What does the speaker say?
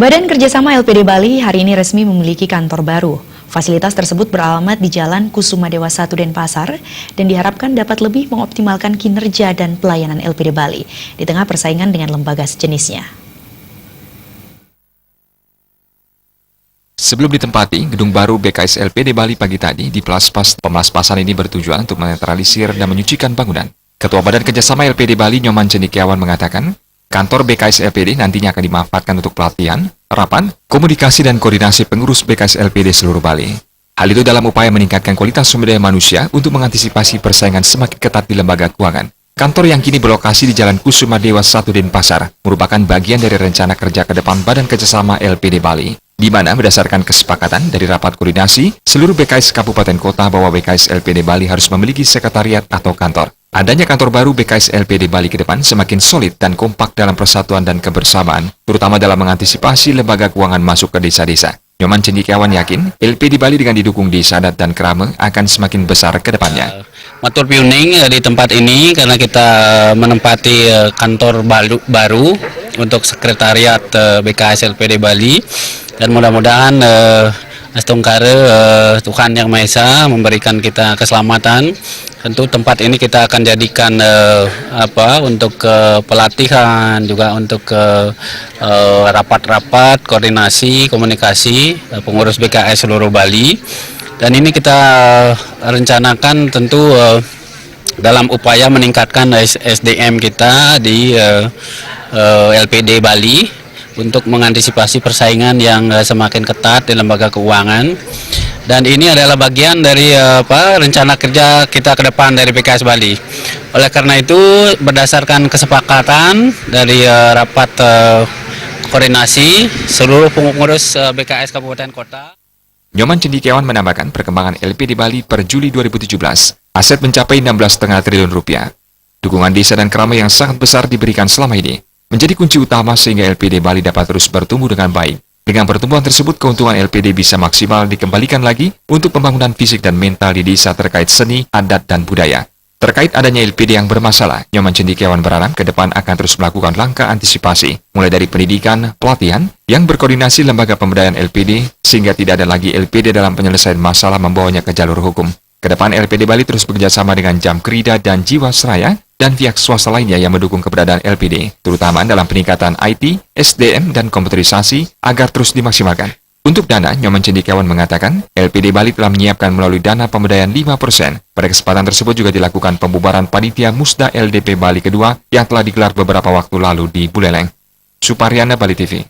Badan Kerjasama LPD Bali hari ini resmi memiliki kantor baru. Fasilitas tersebut beralamat di Jalan Kusuma Dewa 1 Denpasar dan diharapkan dapat lebih mengoptimalkan kinerja dan pelayanan LPD Bali di tengah persaingan dengan lembaga sejenisnya. Sebelum ditempati, gedung baru BKS LPD Bali pagi tadi di Pelaspas. Pemelaspasan ini bertujuan untuk menetralisir dan menyucikan bangunan. Ketua Badan Kerjasama LPD Bali, Nyoman Cendekiawan, mengatakan, kantor BKS LPD nantinya akan dimanfaatkan untuk pelatihan, rapat, komunikasi, dan koordinasi pengurus BKS LPD seluruh Bali. Hal itu dalam upaya meningkatkan kualitas sumber daya manusia untuk mengantisipasi persaingan semakin ketat di lembaga keuangan. Kantor yang kini berlokasi di Jalan Kusuma Dewa 1 Denpasar merupakan bagian dari rencana kerja ke depan Badan Kerjasama LPD Bali, di mana berdasarkan kesepakatan dari rapat koordinasi seluruh BKS Kabupaten Kota bahwa BKS LPD Bali harus memiliki sekretariat atau kantor. Adanya kantor baru BKS LPD Bali ke depan semakin solid dan kompak dalam persatuan dan kebersamaan, terutama dalam mengantisipasi lembaga keuangan masuk ke desa-desa. Nyoman Cendekiawan yakin, LPD Bali dengan didukung Desa Adat dan Krama akan semakin besar ke depannya. Matur piuning di tempat ini karena kita menempati kantor baru untuk sekretariat BKS LPD Bali, dan mudah-mudahan Astungkare Tuhan Yang Maha Esa memberikan kita keselamatan. Tentu tempat ini kita akan jadikan untuk pelatihan, juga untuk rapat-rapat, koordinasi, komunikasi pengurus BKS seluruh Bali. Dan ini kita rencanakan tentu dalam upaya meningkatkan SDM kita di LPD Bali untuk mengantisipasi persaingan yang semakin ketat di lembaga keuangan. Dan ini adalah bagian dari rencana kerja kita ke depan dari BKS Bali. Oleh karena itu, berdasarkan kesepakatan dari rapat koordinasi seluruh pengurus BKS Kabupaten Kota. Nyoman Cendekiawan menambahkan perkembangan LPD Bali per Juli 2017, aset mencapai 16,5 triliun rupiah. Dukungan desa dan krama yang sangat besar diberikan selama ini menjadi kunci utama sehingga LPD Bali dapat terus bertumbuh dengan baik. Dengan pertumbuhan tersebut, keuntungan LPD bisa maksimal dikembalikan lagi untuk pembangunan fisik dan mental di desa terkait seni, adat, dan budaya. Terkait adanya LPD yang bermasalah, Nyoman Cendekiawan berharap ke depan akan terus melakukan langkah antisipasi, mulai dari pendidikan, pelatihan, yang berkoordinasi lembaga pemberdayaan LPD, sehingga tidak ada lagi LPD dalam penyelesaian masalah membawanya ke jalur hukum. Ke depan LPD Bali terus bekerjasama dengan Jamkrida dan Jiwasraya, dan pihak swasta lainnya yang mendukung keberadaan LPD, terutama dalam peningkatan IT, SDM, dan komputerisasi agar terus dimaksimalkan. Untuk dana, Nyoman Cendekiawan mengatakan, LPD Bali telah menyiapkan melalui dana pemberdayaan 5%. Pada kesempatan tersebut juga dilakukan pembubaran panitia Musda LDP Bali kedua yang telah digelar beberapa waktu lalu di Buleleng. Suparyana, Bali TV.